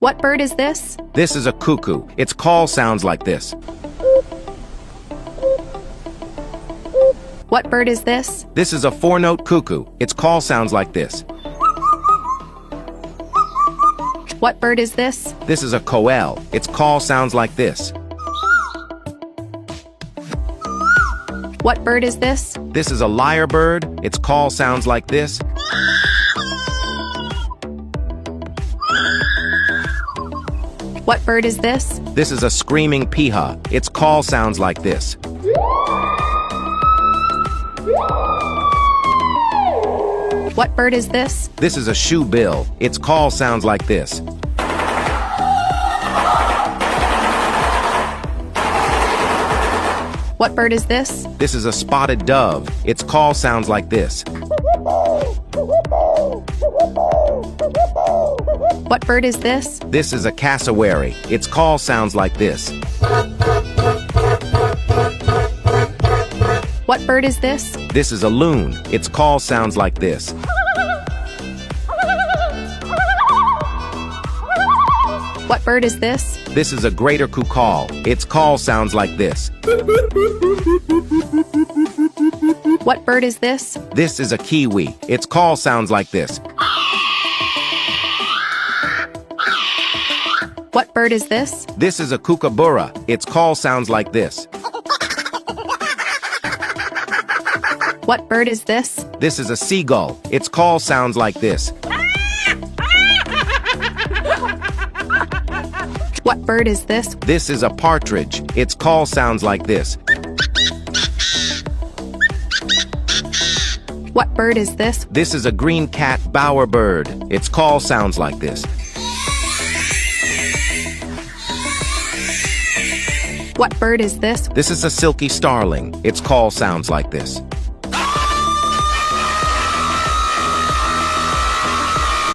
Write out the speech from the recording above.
What bird is this? This is a cuckoo. Its call sounds like this. What bird is this? This is a four-note cuckoo. Its call sounds like this. What bird is this? This is a koel. Its call sounds like this. What bird is this? This is a lyrebird. Its call sounds like this. What bird is this? This is a screaming piha. Its call sounds like this. What bird is this? This is a shoebill. Its call sounds like this. What bird is this? This is a spotted dove. Its call sounds like this. What bird is this? This is a cassowary. Its call sounds like this. What bird is this? This is a loon. Its call sounds like this. What bird is this? This is a greater kukal. Its call sounds like this. What bird is this? This is a kiwi. Its call sounds like this. What bird is this? This is a kookaburra. Its call sounds like this. What bird is this? This is a seagull. Its call sounds like this. What bird is this? This is a partridge. Its call sounds like this. What bird is this? This is a green cat bowerbird. Its call sounds like this. What bird is this? This is a silky starling. Its call sounds like this.